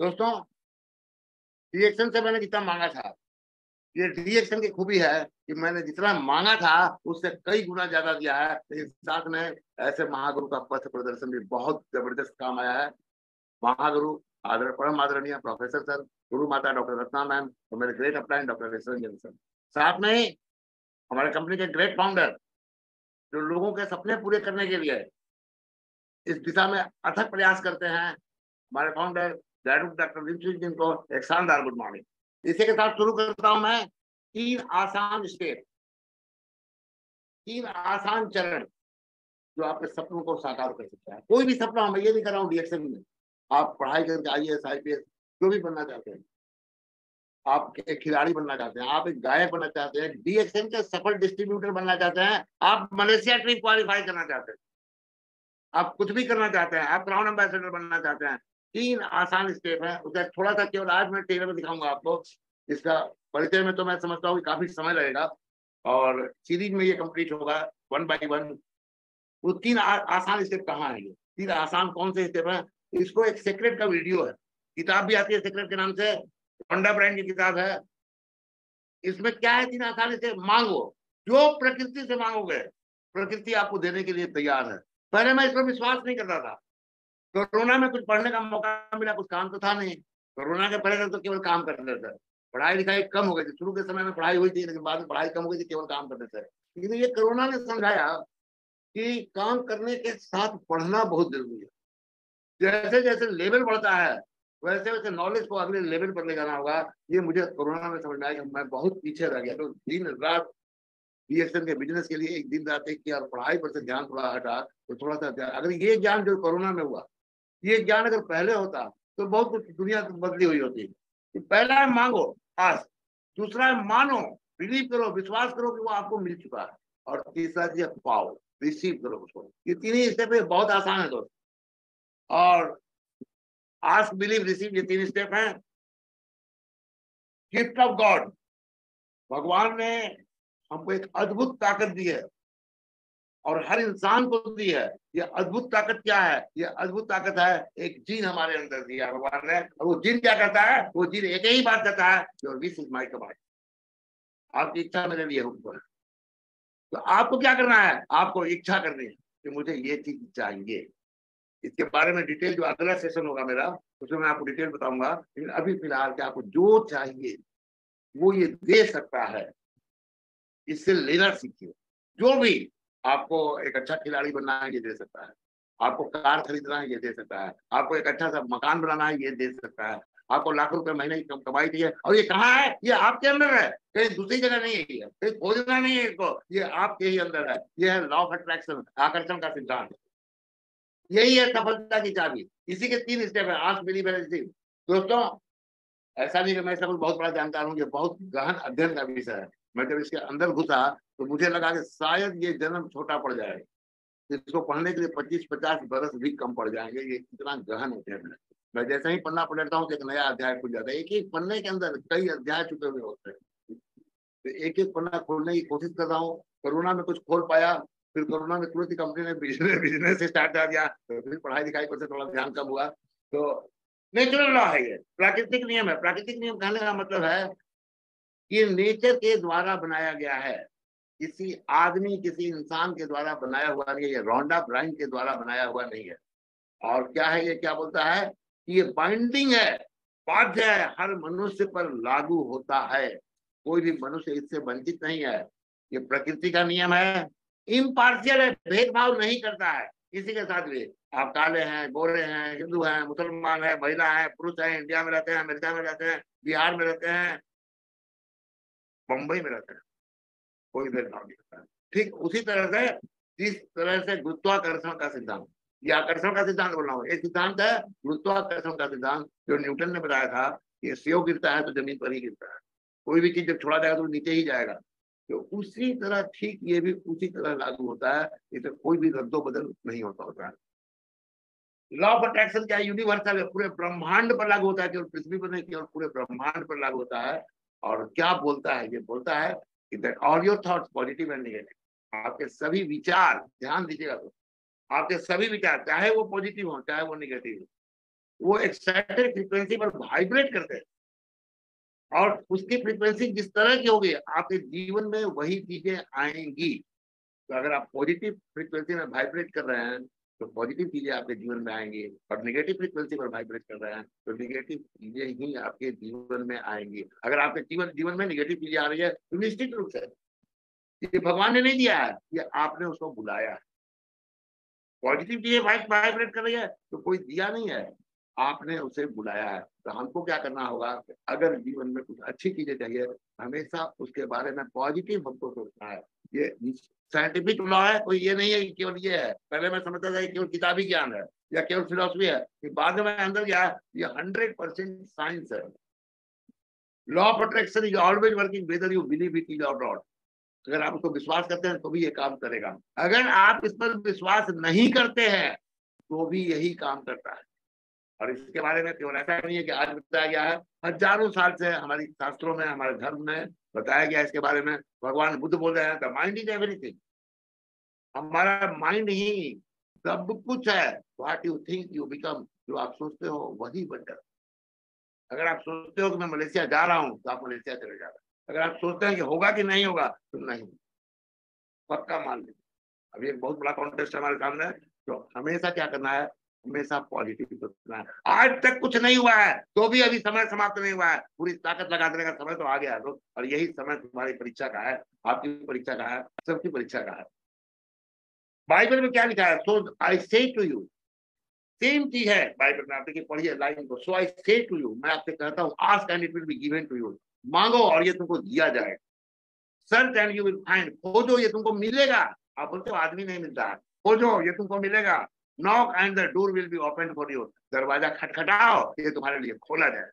दोस्तों, रिएक्शन से मैंने जितना मांगा था, ये रिएक्शन की खूबी है कि मैंने जितना मांगा था उससे कई गुना ज्यादा दिया है। लेकिन साथ में ऐसे महागुरु का पथ प्रदर्शन भी बहुत जबरदस्त काम आया है। महागुरु आदर परम आदरणीय प्रोफेसर सर, गुरु माता डॉक्टर रत्ना मैम और मेरे great upline doctor Ranjan sir, साथ में ही हमारे कंपनी के ग्रेट फाउंडर जो लोगों के सपने पूरे करने के लिए इस दिशा में अथक प्रयास करते हैं, हमारे फाउंडर डॉक्टर विंसी जिनको एक शानदार गुड मॉर्निंग। इसी के साथ शुरू करता हूं मैं तीन आसान स्टेप, तीन आसान चरण जो आपके सपनों को साकार कर सकता है। कोई भी सपना, मैं ये नहीं कर रहा हूँ रिएक्शन में, आप पढ़ाई करके आईएएस आईपीएस जो भी बनना चाहते हैं, आप एक खिलाड़ी बनना चाहते हैं, आप एक गायक बनना चाहते हैं, डीएक्शन के सफल डिस्ट्रीब्यूटर बनना चाहते हैं, आप मलेशिया ट्रिप क्वालिफाई करना चाहते हैं, आप कुछ भी करना चाहते हैं, आप क्राउन एम्बेसडर बनना चाहते हैं, तीन आसान स्टेप है। उसे थोड़ा सा केवल आज मैं टेलर में दिखाऊंगा आपको। इसका परिचय में तो मैं समझता हूँ काफी समय लगेगा और सीरीज में ये कंप्लीट होगा 1 by 1। वो तीन आसान स्टेप कहाँ है, ये तीन आसान कौन से स्टेप है? इसको एक सेक्रेट का वीडियो है, किताब भी आती है सेक्रेट के नाम से, होंडा ब्रांड की किताब है। इसमें क्या है? तीन आसान स्टेप। मांगो, जो प्रकृति से मांगोगे प्रकृति आपको देने के लिए तैयार है। पहले मैं इस पर विश्वास नहीं करता था। कोरोना में कुछ पढ़ने का मौका मिला, कुछ काम तो था नहीं। कोरोना के पहले तो केवल काम करते थे, पढ़ाई लिखाई कम हो गई थी। शुरू के समय में पढ़ाई हुई थी, लेकिन बाद में पढ़ाई कम हो गई थी, केवल काम करते थे। लेकिन ये कोरोना ने समझाया कि काम करने के साथ पढ़ना बहुत जरूरी है। जैसे जैसे लेवल बढ़ता है वैसे वैसे नॉलेज को अगले लेवल पर ले जाना होगा। ये मुझे कोरोना में समझ में आया कि मैं बहुत पीछे रह गया। तो दिन रात डीएक्शन के बिजनेस के लिए एक दिन रात एक किया और पढ़ाई पर से ध्यान थोड़ा हटा, तो थोड़ा सा अगर ये ज्ञान जो कोरोना में हुआ, ये ज्ञान अगर पहले होता तो बहुत कुछ दुनिया बदली हुई होती। तो पहला है मांगो, आज। दूसरा है मानो, बिलीव करो, विश्वास करो कि वो आपको मिल चुका है। और तीसरा चीज पाओ, रिसीव करो उसको। ये तीन ही स्टेप बहुत आसान है दोस्त। और आस्क बिलीव रिसीव, ये तीन स्टेप हैं। गिफ्ट ऑफ गॉड, भगवान ने हमको एक अद्भुत ताकत दी है और हर इंसान को दी है। ये अद्भुत ताकत क्या है? ये अद्भुत ताकत है एक जीन हमारे अंदर दिया भगवान ने। और वो जीन क्या कहता है? वो जीन एक ही बात कहता है, your wish is my command. आपकी इच्छा मेरे लिए हुक्म है। तो आपको क्या करना है? आपको इच्छा करनी है कि मुझे ये चीज चाहिए। इसके बारे में डिटेल जो अगला सेशन होगा मेरा, उसमें मैं आपको डिटेल बताऊंगा। लेकिन अभी फिलहाल क्या, आपको जो चाहिए वो ये दे सकता है, इससे लेना सीखिए। जो भी आपको एक अच्छा खिलाड़ी बनना है, ये दे सकता है। आपको कार खरीदना है, ये दे सकता है। आपको एक अच्छा सा मकान बनाना है, ये दे सकता है। आपको लाखों रुपए महीने की कमाई चाहिए, और ये कहाँ है? ये आपके अंदर है, कहीं दूसरी जगह नहीं है। ये कहीं खोजना नहीं है इसको, ये आपके ही अंदर है। ये है लॉ ऑफ अट्रैक्शन, आकर्षण का सिद्धांत। यही है सफलता की चाबी। इसी के तीन स्टेप है, आस्क बिलीव एंड रिसीव। दोस्तों, ऐसा नहीं कि मैं इसका कुछ बहुत बड़ा जानकार हूँ, ये बहुत गहन अध्ययन का विषय है। मैं जब इसके अंदर घुसा तो मुझे लगा कि शायद ये जन्म छोटा पड़ जाए, इसको पढ़ने के लिए 25-50 बरस भी कम पड़ जाएंगे। ये इतना गहन अध्ययन है। मैं जैसे ही पन्ना पलटता हूँ तो एक नया अध्याय खुल जाता है। एक एक पन्ने के अंदर कई अध्याय छुपे हुए होते हैं। तो एक एक पन्ना खोलने की कोशिश कर रहा हूँ। कोरोना में कुछ खोल पाया, फिर कोरोना में तुरंत ही कंपनी ने बिजनेस स्टार्ट कर दिया, तो फिर पढ़ाई लिखाई पर से थोड़ा ध्यान कम हुआ। तो नेचुरल लॉ है, ये प्राकृतिक नियम है। प्राकृतिक नियम कहने का मतलब है कि नेचर के द्वारा बनाया गया है, किसी आदमी किसी इंसान के द्वारा बनाया हुआ नहीं है, ये रोंडा ब्राइन के द्वारा बनाया हुआ नहीं है। और क्या है ये, क्या बोलता है कि ये बाइंडिंग है, बाध्य है, हर मनुष्य पर लागू होता है। कोई भी मनुष्य इससे वंचित नहीं है। ये प्रकृति का नियम है, इम्पार्शियल है, भेदभाव नहीं करता है किसी के साथ भी। आप काले हैं, गोरे हैं, हिंदू हैं, मुसलमान है, महिला है, पुरुष है, इंडिया में रहते हैं, अमेरिका में रहते हैं, बिहार में रहते हैं, मुंबई में रहते हैं, कोई भेदभाव नहीं करता है। ठीक उसी तरह से, जिस तरह से गुरुत्वाकर्षण का सिद्धांत, ये आकर्षण का सिद्धांत बोल रहा हूँ, एक सिद्धांत है गुरुत्वाकर्षण का सिद्धांत, जो न्यूटन ने बताया था कि सेव गिरता है तो जमीन पर ही गिरता है। कोई भी चीज जब छोड़ा जाएगा तो नीचे ही जाएगा। तो उसी तरह ठीक ये भी उसी तरह लागू होता है। इसे कोई भी रद्दो बदल नहीं होता है। लॉ ऑफ अट्रैक्शन क्या है? यूनिवर्सल है, पूरे ब्रह्मांड पर लागू होता है, केवल पृथ्वी पर नहीं, केवल पूरे ब्रह्मांड पर लागू होता है। और क्या बोलता है? ये बोलता है कि that all your thoughts positive and negative, आपके सभी विचार, ध्यान दीजिएगा, तो आपके सभी विचार चाहे वो पॉजिटिव हो चाहे वो नेगेटिव हो, वो एक्साइटेड फ्रीक्वेंसी पर वाइब्रेट करते हैं, और उसकी फ्रीक्वेंसी जिस तरह की होगी आपके जीवन में वही चीजें आएंगी। तो अगर आप पॉजिटिव फ्रीक्वेंसी में वाइब्रेट कर रहे हैं तो पॉजिटिव चीजें आपके जीवन में आएंगी, और नेगेटिव फ्रीक्वेंसी पर वाइब्रेट कर रहे हैं तो नेगेटिव चीजें ही आपके जीवन में आएंगी। अगर आपके जीवन में नेगेटिव चीजें आ रही है तो निश्चित रूप से ये भगवान ने नहीं दिया है, ये आपने उसको बुलाया है। पॉजिटिव चीजें वाइब्रेट कर रही है तो कोई दिया नहीं है, आपने उसे बुलाया है। तो हमको क्या करना होगा, अगर जीवन में कुछ अच्छी चीजें चाहिए हमेशा उसके बारे में पॉजिटिव हमको सोचना है। ये साइंटिफिक लॉ है, कोई ये नहीं है कि केवल ये है। पहले मैं समझता था कि केवल किताबी ज्ञान है या केवल फिलोसफी है, कि बाद में अंदर गया ये 100% साइंस है। Law of attraction is always working whether you believe it is और नॉट। अगर आप उसको विश्वास करते हैं तो भी ये काम करेगा, अगर आप इस पर विश्वास नहीं करते हैं तो भी यही काम करता है। और इसके बारे में केवल ऐसा नहीं है कि आज बताया गया है, हजारों साल से हमारी शास्त्रों में, हमारे धर्म में बताया गया है इसके बारे में। भगवान बुद्ध बोल रहे हैं द माइंड इज एवरीथिंग। हमारा माइंड ही सब कुछ है। What you think you become. जो आप सोचते हो वही बन जाता है। अगर आप सोचते हो कि मैं मलेशिया जा रहा हूं तो आप मलेशिया चले जा रहे हैं। अगर आप सोचते हैं कि होगा कि नहीं होगा तो नहीं, पक्का मान लीजिए। अभी एक बहुत बड़ा कॉन्टेस्ट हमारे सामने है, तो हमेशा क्या करना है, हमेशा पॉजिटिव सोचना है। आज तक कुछ नहीं हुआ है तो भी अभी समय समाप्त नहीं हुआ है, पूरी ताकत लगा देने का समय तो आ गया है लोग। और यही समय तुम्हारी परीक्षा का है, आपकी परीक्षा का है, सबकी परीक्षा का है। बाइबल में क्या लिखा है, सो आई से टू यू, सेम चीज है बाइबल में। आप देखिए, पढ़िए लाइन को, सो आई से टू यू, मैं आपसे कहता हूँ, ask and it will be given to you, मांगो और ये तुमको दिया जाएगा। Search and you will find, खोजो ये तुमको मिलेगा। आप बोलते हो आदमी नहीं मिलता है, खोजो ये तुमको मिलेगा। Knock and the door will be open for you, दरवाजा खटखटाओ ये तुम्हारे लिए खोला जाए।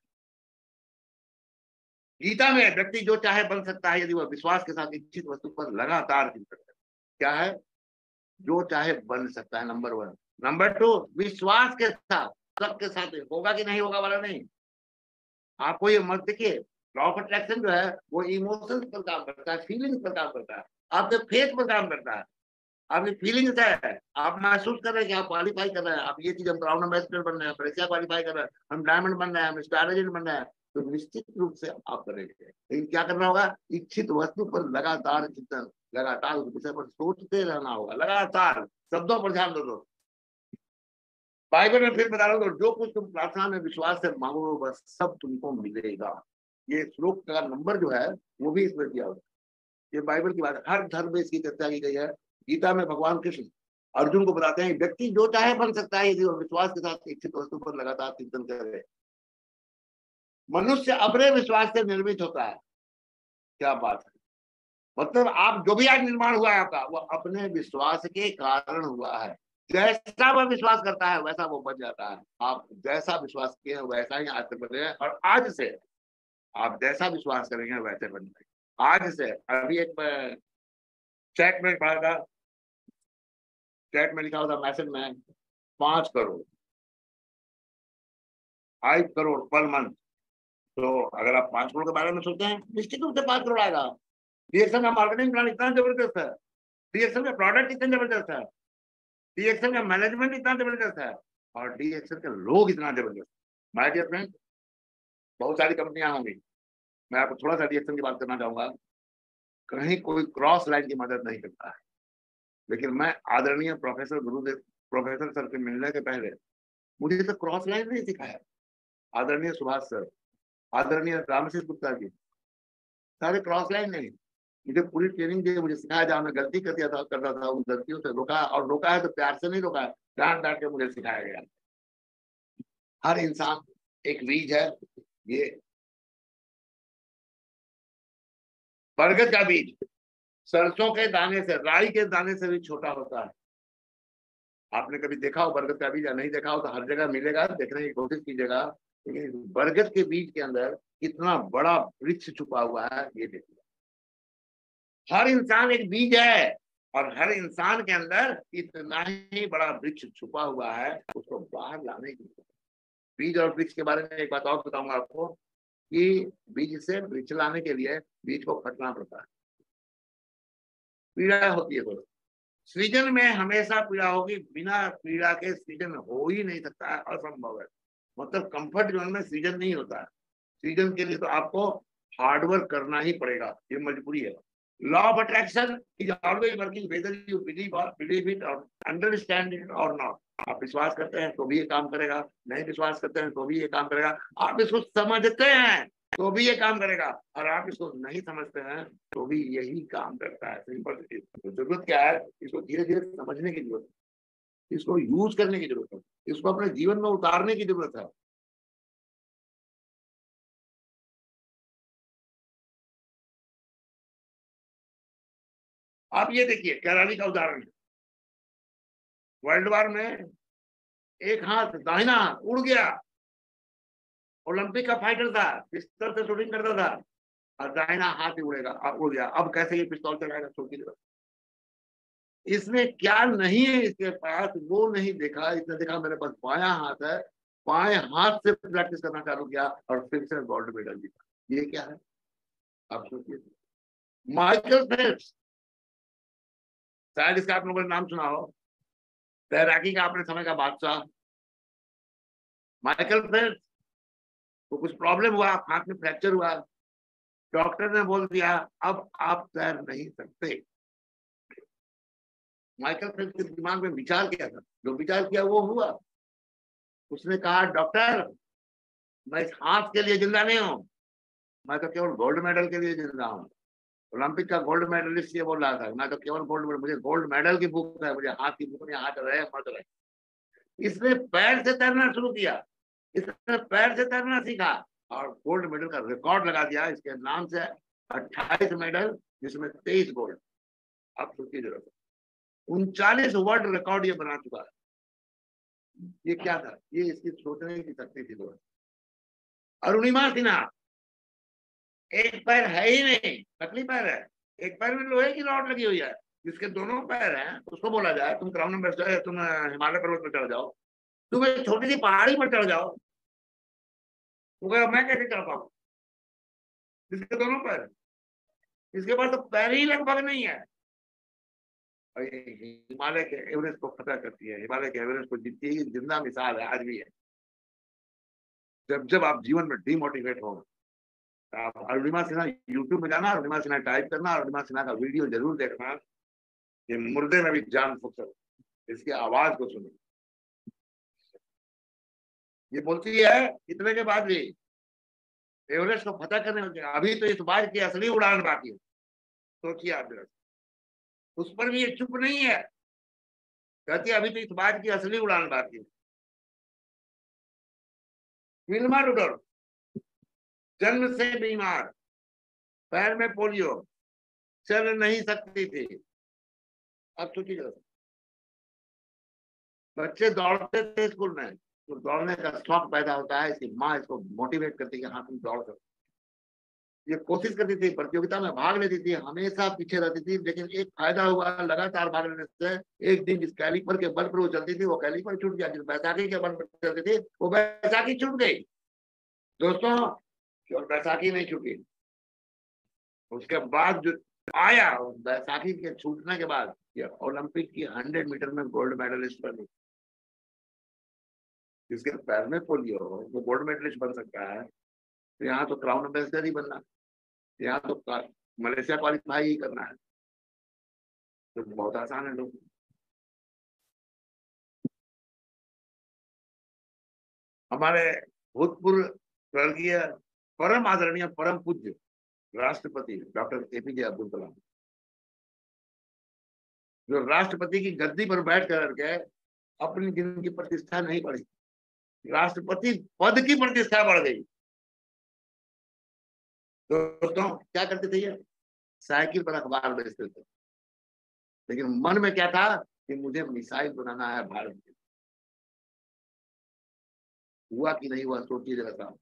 गीता में व्यक्ति जो चाहे बन सकता है यदि वह विश्वास के साथ इच्छित वस्तु पर लगातार चिंतन करे। क्या है, जो चाहे बन सकता है, नंबर 1। नंबर 2, विश्वास के साथ, सबके साथ होगा कि नहीं होगा वाला नहीं। आपको ये मत देखिए, लॉ ऑफ अट्रैक्शन जो है वो इमोशंस पर काम करता है, फीलिंग्स पर काम करता है, आपके फेथ पर काम करता है। आपकी फीलिंग्स है, आप महसूस कर रहे हैं कि आप क्वालिफाई कर रहे हैं, आप ये चीज, हम ब्राउन एम्बेसडर बन रहे हैं, परीक्षा क्वालिफाई कर रहे हैं, हम डायमंड बन रहे हैं, हम स्टार एजेंट बन रहे हैं, तो निश्चित रूप से आप करेंगे। लेकिन क्या करना होगा, इच्छित वस्तु पर लगातार चिंतन, लगातार उस विषय पर सोचते रहना होगा, लगातार। शब्दों पर ध्यान दो। बाइबल में फिर बता रहा हूँ, जो कुछ तुम प्रार्थना में विश्वास से मांगो बस सब तुमको मिलेगा। ये श्लोक का नंबर जो है वो भी इसमें दिया हुआ है। ये बाइबल की बात है, हर धर्म में इसकी चर्चा की गई है। गीता में भगवान कृष्ण अर्जुन को बताते हैं, व्यक्ति जो चाहे बन सकता है यदि वो विश्वास के साथ इच्छित वस्तु पर लगातार चिंतन करे। मनुष्य अपने विश्वास से निर्मित होता है। क्या बात है, मतलब आप जो भी आज निर्माण हुआ है आपका, वो अपने विश्वास के कारण हुआ है। जैसा वह विश्वास करता है वैसा वो बन जाता है। आप जैसा विश्वास किए हैं वैसा ही आज से बने हैं, और आज से आप जैसा विश्वास करेंगे वैसे बन जाएंगे। आज से, अभी एक चैट में पढ़ा था, चैट में लिखा होता मैसेज में 5 करोड़, 5 करोड़ पर मंथ। तो अगर आप 5 करोड़ के बारे में सोचते हैं निश्चित रूप से 5 करोड़ आएगा। डीएक्शन का मार्केटिंग प्लान इतना जबरदस्त है, डीएक्शन का प्रोडक्ट इतना जबरदस्त है, डीएक्शन का मैनेजमेंट इतना जबरदस्त है, और डीएक्शन के लोग इतना जबरदस्त। माय डियर फ्रेंड, बहुत सारी कंपनियां होंगी, मैं आपको थोड़ा सा डीएक्शन की बात करना चाहूंगा। कहीं कोई क्रॉस लाइन की मदद नहीं करता है, लेकिन मैं आदरणीय प्रोफेसर गुरुदेव, प्रोफेसर सर से मिलने के पहले मुझे तो क्रॉस लाइन नहीं सिखाया। आदरणीय सुभाष सर, आदरणीय रामशीष गुप्ता जी, सारे क्रॉस लाइन नहीं। मुझे पूरी ट्रेनिंग दी, मुझे सिखाया, जहाँ मैं गलती कर दिया था, करता था, उन गलतियों से रोका, और रोका है तो प्यार से नहीं रोका है, डांट डांट के मुझे सिखाया गया। हर इंसान एक बीज है। ये बरगद का बीज सरसों के दाने से, राई के दाने से भी छोटा होता है। आपने कभी देखा हो बरगद का बीज, या नहीं देखा हो तो हर जगह मिलेगा, देखने की कोशिश कीजिएगा। लेकिन बरगद के बीज के अंदर कितना बड़ा वृक्ष छुपा हुआ है ये देखिए। हर इंसान एक बीज है, और हर इंसान के अंदर इतना ही बड़ा वृक्ष छुपा हुआ है, उसको बाहर लाने की। बीज और वृक्ष के बारे में एक बात और बताऊंगा आपको, कि बीज से वृक्ष लाने के लिए बीज को फटना पड़ता है, पीड़ा होती है थोड़ी। सृजन में हमेशा पीड़ा होगी, बिना पीड़ा के सृजन हो ही नहीं सकता है, असंभव है। मतलब कंफर्ट जोन में सीजन नहीं होता है। सीजन के लिए तो आपको हार्डवर्क करना ही पड़ेगा, ये मजबूरी है। Law of attraction is always working whether you believe it और अंडरस्टैंड इट और नॉट। आप विश्वास करते हैं तो भी ये काम करेगा, नहीं विश्वास करते हैं तो भी ये काम करेगा, आप इसको समझते हैं तो भी ये काम करेगा, और आप इसको नहीं समझते हैं तो भी यही काम करता है। सिंपल सी चीज। जरूरत क्या है, इसको धीरे धीरे समझने की जरूरत है, इसको यूज करने की जरूरत है, इसको अपने जीवन में उतारने की जरूरत है। आप ये देखिए, कैराली का उदाहरण है। वर्ल्ड वार में एक हाथ, दाहिना हाथ उड़ गया, ओलंपिक का फाइटर था, पिस्तौल से शूटिंग करता था, और दाहिना हाथ ही उड़ेगा, अब उड़ गया। अब कैसे ये पिस्तौल चलाएगा, सोचिए। इसमें क्या नहीं है इसके पास, वो नहीं देखा। इसने देखा मेरे पास बायां हाथ है, बाएं हाथ से प्रैक्टिस करना चालू किया और फिर से गोल्ड मेडल जीता। ये क्या है, आप सोचिए। माइकल फेल्प्स, शायद इसका आप लोगों ने नाम सुना हो, तैराकी का अपने समय का बादशाह माइकल फेल्प्स को कुछ प्रॉब्लम हुआ, हाथ में फ्रैक्चर हुआ, डॉक्टर ने बोल दिया अब आप तैर नहीं सकते। माइकल फेल्प्स के दिमाग में विचार किया था, जो विचार किया वो हुआ। उसने कहा डॉक्टर, मैं इस हाथ के लिए जिंदा नहीं हूं, मैं तो केवल गोल्ड मेडल के लिए जिंदा हूँ। ओलंपिक का गोल्ड मेडलिस्ट ये बोल रहा था, मैं तो केवल गोल्ड मेडल, मुझे गोल्ड मेडल की भूख है, मुझे हाथ की भूख नहीं, हाथ रहे मत रहे। इसने पैर से तैरना शुरू किया, इसने पैर से तैरना सीखा और गोल्ड मेडल का रिकॉर्ड लगा दिया। इसके नाम से 28 मेडल, जिसमें 23 गोल्ड। अब सोचिए जरूरत है, 39 वर्ल्ड रिकॉर्ड ये बना चुका है। ये क्या था, ये इसकी सोचने की शक्ति थी। अरुणिमा सिन्हा, एक पैर है ही नहीं, नकली पैर है, एक पैर में लोहे की रॉड लगी हुई है, जिसके दोनों पैर हैं। उसको बोला जाए तुम क्राउन में बैठ जाओ, तुम हिमालय पर्वत पर चढ़ जाओ, तुम एक छोटी सी पहाड़ी पर चढ़ जाओ, वो कहेगा मैं कैसे चढ़ पाऊँ, जिसके दोनों पैर, इसके पास तो पैर ही लगभग नहीं है। और ये हिमालय के एवरेस्ट को फतह करती है, हिमालय के एवरेस्ट को जीतती है। जिंदा मिसाल है, आज भी है। जब जब आप जीवन में डिमोटिवेट हो, आप अरुणिमा सिन्हा यूट्यूब में जाना, अरुणिमा सिन्हा टाइप करना, अरुणिमा सिन्हा का वीडियो जरूर देखना। ये मुर्दे में भी जान फूक सकते, इसकी आवाज को सुनो। ये बोलती है इतने के बाद भी एवरेस्ट को फतह करने में अभी तो इस बार की असली उड़ान बाकी है। सोचिए आप जरा, उस पर भी ये चुप नहीं है, कहती है अभी तो इस बार की असली उड़ान बाकी है। विल्मा रुडोल्फ, जन्म से बीमार, पैर में पोलियो, चल नहीं सकती थी। अब सोचिए जरा, बच्चे दौड़ते थे स्कूल में, तो दौड़ने का शौक पैदा होता है, इसकी माँ इसको मोटिवेट करती है कि हाँ तुम दौड़ कर। ये कोशिश करती थी, प्रतियोगिता में भाग लेती थी, हमेशा पीछे रहती थी, लेकिन एक फायदा हुआ लगातार भाग लेने से। एक दिन जिस कैलिपर के बल पर वो चलती थी, वो कैलिपर छूट गया, जिस बैसाखी के बल पर चलती थी वो बैसाखी छूट गई। दोस्तों, केवल बैसाखी नहीं छूटी, उसके बाद जो आया बैसाखी के छूटने के बाद, ये ओलंपिक की 100 मीटर में गोल्ड मेडलिस्ट बनी। जिसके पैर में पोलियो हो वो गोल्ड मेडलिस्ट बन सकता है, तो यहाँ तो क्राउन एम्बेसडर ही बनना, यहाँ तो मलेशिया क्वालिफाई ही करना है, तो बहुत आसान है। लोग, हमारे भूतपूर्व स्वर्गीय परम आदरणीय परम पूज्य राष्ट्रपति डॉक्टर एपीजे अब्दुल कलाम, जो राष्ट्रपति की गद्दी पर बैठ करके अपनी जिंदगी प्रतिष्ठा नहीं बढ़ी, राष्ट्रपति पद की प्रतिष्ठा बढ़ गई। दोस्तों, क्या करते थे ये, साइकिल पर अखबार बेचते थे, लेकिन मन में क्या था कि मुझे मिसाइल बनाना है भारत की। हुआ कि नहीं हुआ, सोचिए जरा सा।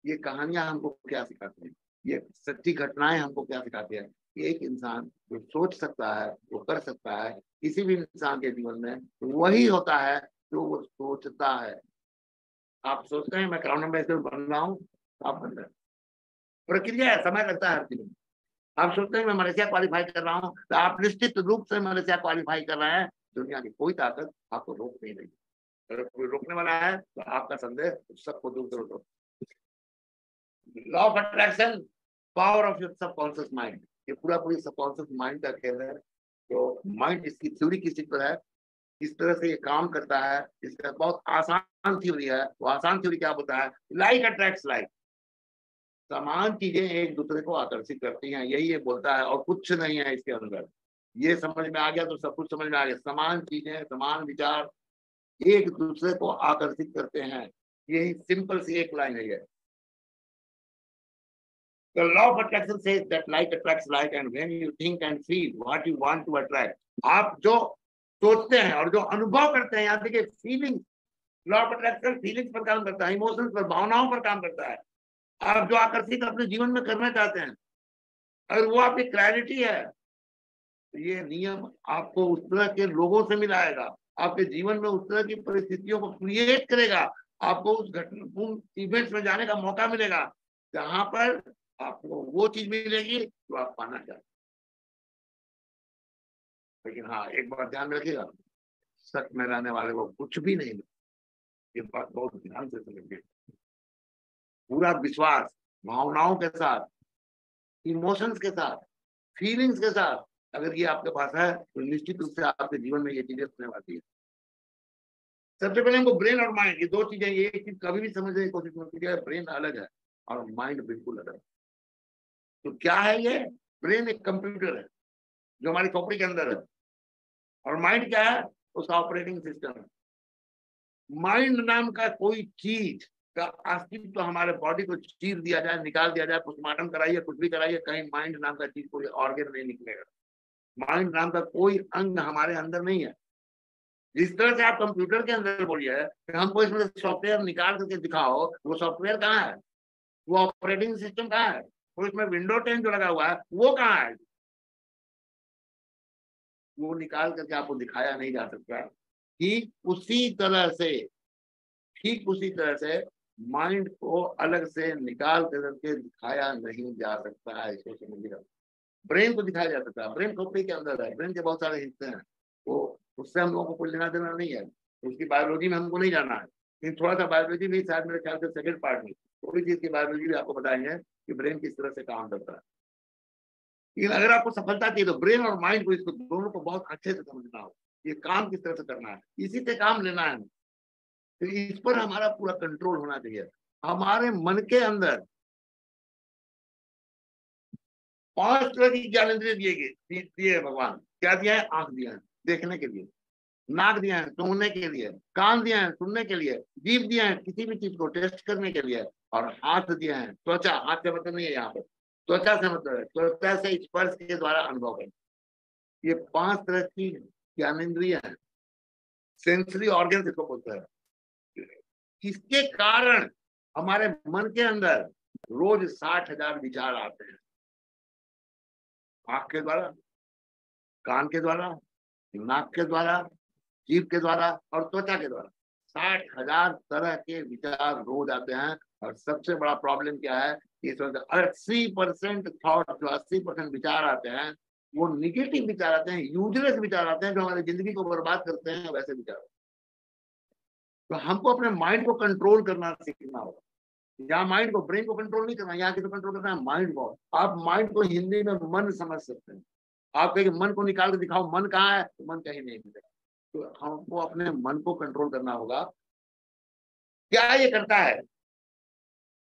ये कहानियां हमको क्या सिखाती हैं, ये सच्ची घटनाएं हमको क्या सिखाती है कि एक इंसान जो सोच सकता है वो कर सकता है। किसी भी इंसान के जीवन में वही होता है जो वो सोचता है। आप सोचते हैं मैं क्राउन एम्बेसडर बन रहा हूँ, आप बन रहे हैं, प्रक्रिया है, समय लगता है हर चीज में। आप सोचते हैं मैं मलेशिया क्वालिफाई कर रहा हूँ, तो आप निश्चित रूप से मलेशिया क्वालिफाई कर रहे हैं। दुनिया की कोई ताकत आपको रोक नहीं रही। अगर कोई रोकने वाला है तो आपका संदेह सबको दूर करो। तो law of attraction, power of your subconscious mind, ये पूरा पूरी सबकॉन्शियस माइंड का खेल है। तो माइंड इसकी थ्योरी किसी पर है, इस तरह से ये काम करता है। इसका बहुत आसान थ्योरी है। वो आसान थ्योरी क्या बोलता है? लाइक अट्रैक्ट्स लाइक, समान चीजें एक दूसरे को आकर्षित करती हैं, यही ये बोलता है, और कुछ नहीं है इसके अंदर। ये समझ में आ गया तो सब कुछ समझ में आ गया। समान चीजें, समान विचार एक दूसरे को आकर्षित करते हैं, यही सिंपल सी एक लाइन है ये। The law of attraction says that like attracts like, and when you think and feel what you want to attract, आप जो सोचते हैं और जो अनुभव करते हैं, यहाँ देखिए feeling, law of attraction feelings पर काम करता है, इमोशंस पर, भावनाओं पर काम करता है। आप जो आकर्षित अपने जीवन में करना चाहते हैं, अगर वो आपकी क्लैरिटी है, तो ये नियम आपको उस तरह के लोगों से मिलाएगा, आपके जीवन में उस तरह की परिस्थितियों को क्रिएट करेगा, आपको उस घटनापूर्ण इवेंट्स में जाने का मौका मिलेगा जहां पर आपको वो चीज मिलेगी जो आप पाना चाहते हैं। लेकिन हाँ, एक बात ध्यान में रखिएगा, सच में रहने वाले को कुछ भी नहीं मिलता। ये बात बहुत ध्यान से समझिए। पूरा विश्वास, भावनाओं के साथ, इमोशंस के साथ, फीलिंग्स के साथ अगर ये आपके पास है तो निश्चित रूप से आपके जीवन में ये चीजें होने वाली है। सबसे पहले हमको ब्रेन और माइंड, ये दो चीजें, ये एक चीज कभी भी समझने की कोशिश मत कीजिएगा, ब्रेन अलग है और माइंड बिल्कुल अलग है। तो क्या है ये? ब्रेन एक कंप्यूटर है जो हमारी खोपड़ी के अंदर है, और माइंड क्या है? उसका ऑपरेटिंग सिस्टम है। माइंड नाम का कोई चीज का अस्तित्व तो हमारे बॉडी को चीर दिया जाए, निकाल दिया जाए, पोस्टमार्टम कराइए, कुछ भी कराइए, कहीं माइंड नाम का चीज, कोई ऑर्गन नहीं निकलेगा। माइंड नाम का कोई अंग हमारे अंदर नहीं है। जिस तरह से आप कंप्यूटर के अंदर बोलिए हमको इसमें सॉफ्टवेयर निकाल करके दिखाओ, वो सॉफ्टवेयर कहाँ है? वो ऑपरेटिंग सिस्टम कहाँ है? वो इसमें विंडो 10 जो लगा हुआ है वो कहाँ है? वो निकाल करके आपको दिखाया नहीं जा सकता। ठीक उसी तरह से, ठीक उसी तरह से माइंड को अलग से निकाल करके दिखाया नहीं जा सकता है, इसको समझिएगा। ब्रेन को दिखाया जा सकता है, ब्रेन खोपड़ी के अंदर है, ब्रेन के बहुत सारे हिस्से हैं, वो उससे हम लोगों को कोई लेना देना नहीं है, उसकी बायोलॉजी में हमको नहीं जाना है। लेकिन थोड़ा सा बायोलॉजी भी शायद मेरे ख्याल से सेकंड पार्ट में थोड़ी चीज की बायोलॉजी भी आपको बताएंगे कि ब्रेन किस तरह से काम करता है। लेकिन अगर आपको सफलता चाहिए तो ब्रेन और माइंड को, इसको दोनों को बहुत अच्छे से समझना हो, ये काम किस तरह से करना है, इसी से काम लेना है। तो इस पर हमारा पूरा कंट्रोल होना चाहिए। हमारे मन के अंदर 5 तरह की ज्ञानेंद्रिय दिए है भगवान। क्या दिया है? आंख दिया है देखने के लिए, नाक दिया है सूंघने के लिए, कान दिया है सुनने के लिए, जीभ दिया है किसी भी चीज को टेस्ट करने के लिए, और हाथ दिया है, त्वचा, हाथ से मतलब नहीं है यहाँ पर, त्वचा से मतलब है त्वचा से स्पर्श के द्वारा अनुभव करना। ये 5 तरह की ज्ञानेंद्रिय है, सेंसरी ऑर्गन इसको बोलते हैं। इसके कारण हमारे मन के अंदर रोज 60,000 विचार आते हैं, आंख के द्वारा, कान के द्वारा, नाक के द्वारा, जीभ के द्वारा और त्वचा के द्वारा। 60,000 तरह के विचार रोज आते हैं। और सबसे बड़ा प्रॉब्लम क्या है? इस वक्त 80% थॉट, जो 80% विचार आते हैं वो निगेटिव विचार आते हैं, यूजलेस विचार आते हैं, जो हमारी जिंदगी को बर्बाद करते हैं, वैसे विचार। तो हमको अपने माइंड को कंट्रोल करना सीखना होगा। यहाँ माइंड को, ब्रेन को कंट्रोल नहीं करना, यहाँ किसे कंट्रोल करना है? माइंड को। आप माइंड को हिंदी में मन समझ सकते हैं। आप कहेंगे मन को निकाल के दिखाओ, मन कहाँ है? तो मन कहीं नहीं मिलेगा। तो हमको अपने मन को कंट्रोल करना होगा। क्या ये करता है?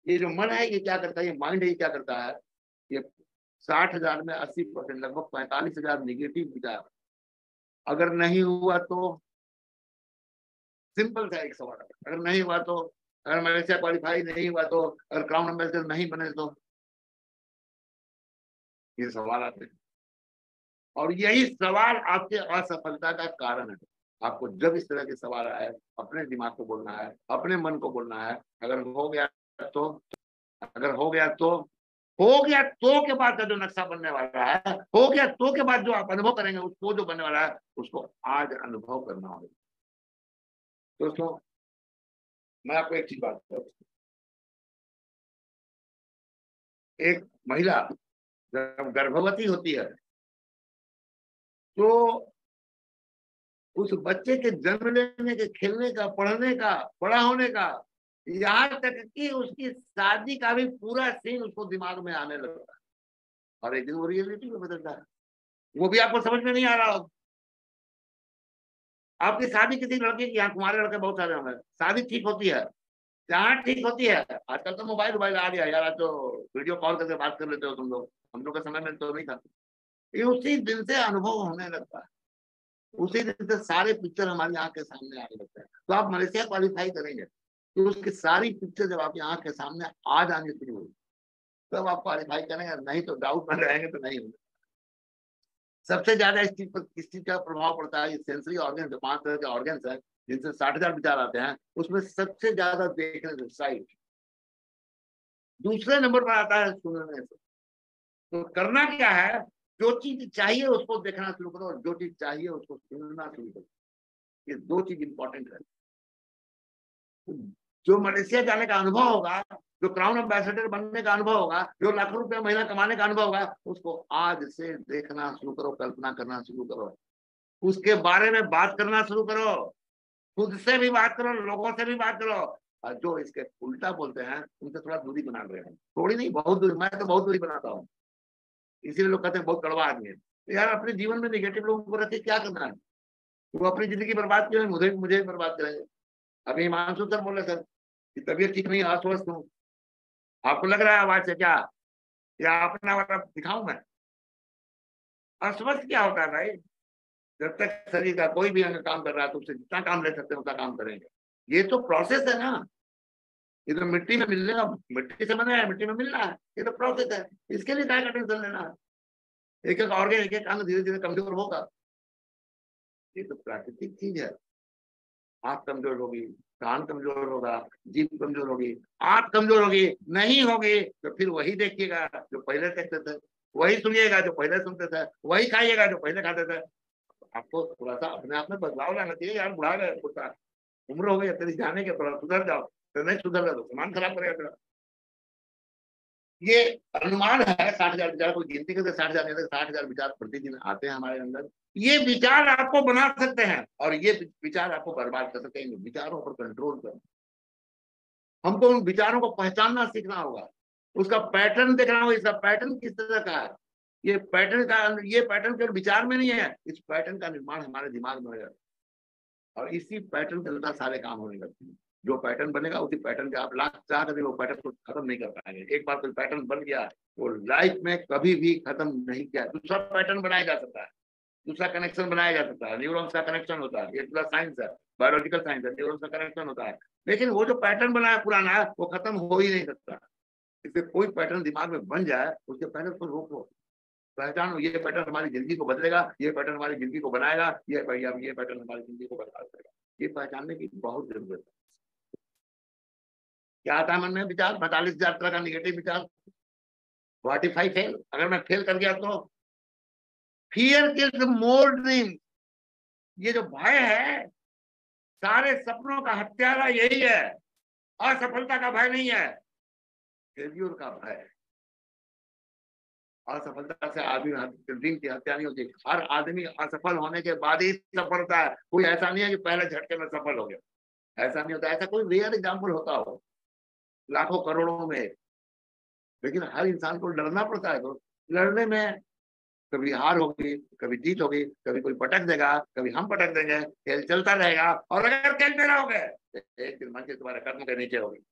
ये जो मन है ये क्या करता है? ये माइंड है, ये क्या करता है? ये 60,000 में 80%, लगभग 45,000 निगेटिव विचार। अगर नहीं हुआ तो, सिंपल सा एक सवाल है, अगर नहीं हुआ तो, अगर मलेशिया क्वालिफाई नहीं हुआ तो, अगर क्राउन एम्बेसडर नहीं बने तो, ये सवाल आते हैं। और यही सवाल आपके असफलता का कारण है। आपको जब इस तरह के सवाल आए, अपने दिमाग को बोलना है, अपने मन को बोलना है, अगर हो गया तो, अगर हो गया तो, हो गया तो के बाद का जो नक्शा बनने वाला है, हो गया तो के बाद जो आप अनुभव करेंगे, उसको जो बनने वाला है उसको आज अनुभव करना होगा। दोस्तों, मैं आपको एक चीज बात करूँ, एक महिला जब गर्भवती होती है तो उस बच्चे के जन्म लेने के, खेलने का, पढ़ने का, बड़ा होने का, यहाँ तक कि उसकी शादी का भी पूरा सीन उसको दिमाग में आने लगता है, और एक दिन वो रियलिटी में बदलता है। वो भी आपको समझ में नहीं आ रहा हो। आपकी शादी किसी लड़के की, यहाँ कुमारे लड़के बहुत सारे होंगे, शादी ठीक होती है, जहाँ ठीक होती है, आजकल तो मोबाइल मोबाइल आ गया यार, आज तो वीडियो कॉल करके बात कर लेते हो तुम लोग, हम लोग के समय में तो नहीं था। ये उसी दिन से अनुभव होने लगता है, उसी दिन से सारे पिक्चर हमारी आंख के सामने आने लगते हैं। तो आप मलेशिया क्वालिफाई करेंगे तो उसकी सारी पिक्चर जब आपकी आंख के सामने आ जानी शुरू हुई तब आप क्वालिफाई करेंगे, नहीं तो डाउट में रहेंगे तो नहीं होगा। सबसे ज्यादा इस चीज पर किस चीज का प्रभाव पड़ता है, ये सेंसरी ऑर्गन, जो 5 तरह के ऑर्गन है जिनसे 60,000 विचार आते हैं, उसमें सबसे ज्यादा देखने से साइट, दूसरे नंबर पर आता है सुनने से। तो करना क्या है, जो चीज चाहिए उसको देखना शुरू करो, और जो चीज चाहिए उसको सुनना शुरू करो। ये दो चीज इंपॉर्टेंट है। जो मलेशिया जाने का अनुभव होगा, जो क्राउन एम्बेसडर बनने का अनुभव होगा, जो लाखों रुपया महीना कमाने का अनुभव होगा, उसको आज से देखना शुरू करो, कल्पना करना शुरू करो, उसके बारे में बात करना शुरू करो, खुद से भी बात करो, लोगों से भी बात करो। और जो इसके उल्टा बोलते हैं उनसे थोड़ा दूरी बना रहे हैं, थोड़ी नहीं बहुत दूरी, मैं तो बहुत दूरी बनाता हूँ। इसीलिए लोग कहते हैं बहुत कड़वा आदमी है। तो यार अपने जीवन में निगेटिव लोगों को रखे क्या करना है, वो अपनी जिंदगी बर्बाद करें, मुझे बर्बाद करेंगे। अभी हिमांशु सर बोले सर कि तबीयत ठीक नहीं, अस्वस्थ हूँ, आपको लग रहा है आवाज से क्या, या अपना वाला दिखाऊं मैं? अस्वस्थ क्या होता है भाई, जब तक शरीर का कोई भी अंग काम कर रहा है तो उससे जितना काम ले सकते हैं उतना काम करेंगे। ये तो प्रोसेस है ना, ये तो मिट्टी में मिलने का, मिट्टी से बना है, मिट्टी में मिलना है, ये तो प्रोसेस है। इसके लिए क्या टेंशन लेना है, एक एक ऑर्गन, एक एक अंग धीरे धीरे कमजोर होगा, ये तो प्राकृतिक चीज है। आंख कमजोर होगी, कान कमजोर होगा, जीभ कमजोर होगी, आंख कमजोर होगी, नहीं होगी तो फिर वही देखिएगा जो पहले देखते थे, वही सुनिएगा जो पहले सुनते थे, वही खाइएगा जो पहले खाते थे। आपको थोड़ा सा अपने आप में बदलाव लाना चाहिए यार, बुढ़ा गए, उम्र हो गई तेरी जाने के, थोड़ा सुधर जाओ, तो नहीं सुधर रहा तो सामान खराब करेगा तेरा। ये अनुमान है 60,000 विचार, कोई गिनती करके 60,000 नहीं, 60,000 विचार प्रतिदिन आते हैं हमारे अंदर। ये विचार आपको बना सकते हैं और ये विचार आपको बर्बाद कर सकते हैं। विचारों पर कंट्रोल कर, हमको उन विचारों को पहचानना सीखना होगा, उसका पैटर्न देखना होगा, इसका पैटर्न किस तरह का है। ये पैटर्न केवल विचार में नहीं है, इस पैटर्न का निर्माण हमारे दिमाग में है, और इसी पैटर्न के अनुसार सारे काम होने लगते हैं। जो पैटर्न बनेगा उसी पैटर्न के आप लाख चाह कर वो पैटर्न को खत्म नहीं कर पाएंगे। एक बार कोई पैटर्न बन गया वो लाइफ में कभी भी खत्म नहीं किया, दूसरा पैटर्न बनाया जा सकता है, दूसरा कनेक्शन बनाया जा सकता है, न्यूरॉन्स का कनेक्शन होता है, ये पूरा साइंस है, बायोलॉजिकल साइंस है, न्यूरॉन्स का कनेक्शन होता है। लेकिन वो जो पैटर्न बना है पुराना वो खत्म हो ही नहीं सकता। इसलिए कोई पैटर्न दिमाग में बन जाए उसके पहले उसको रोको, पहचानो ये पैटर्न हमारी जिंदगी को बदलेगा, ये पैटर्न हमारी जिंदगी को बनाएगा, ये पैटर्न हमारी जिंदगी को बर्बाद करेगा। ये पहचानने की बहुत जरूरत है। क्या आता है मन में विचार, 45,000 तरह का निगेटिव विचार। व्हाट इफ आई फेल, अगर मैं फेल कर गया तो? फियर किल्स मोर ड्रीम, ये जो भय है सारे सपनों का हत्यारा यही है। असफलता का भय नहीं है, फेल्यूर का भय है। असफलता से आदमी ड्रीम की हत्या नहीं होती, हर आदमी असफल होने के बाद ही सफल होता है। कोई ऐसा नहीं है कि पहले झटके में सफल हो गया, ऐसा नहीं होता। ऐसा कोई रेयर एग्जाम्पल होता हो लाखों करोड़ों में, लेकिन हर इंसान को लड़ना पड़ता है। तो लड़ने में कभी हार होगी, कभी जीत होगी, कभी कोई पटक देगा, कभी हम पटक देंगे, खेल चलता रहेगा। और अगर खेलते रहोगे एक दिन मंजिल तुम्हारे कदम के नीचे होगी।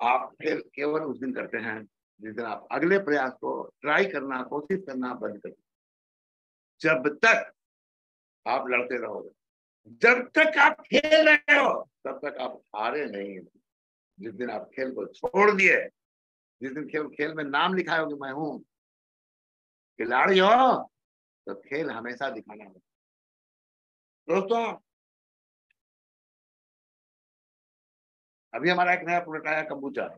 आप फिर केवल उस दिन करते हैं जिस दिन आप अगले प्रयास को ट्राई करना, कोशिश करना बंद कर। जब तक आप लड़ते रहोगे, जब तक आप खेल रहे हो तब तक आप हारे नहीं। जिस दिन आप खेल को छोड़ दिए, जिस दिन खेल खेल में नाम लिखा हो कि मैं हूं खिलाड़ी हो, तो खेल हमेशा दिखाना होगा। दोस्तों अभी हमारा एक नया प्रोडक्ट आया कंबूचा।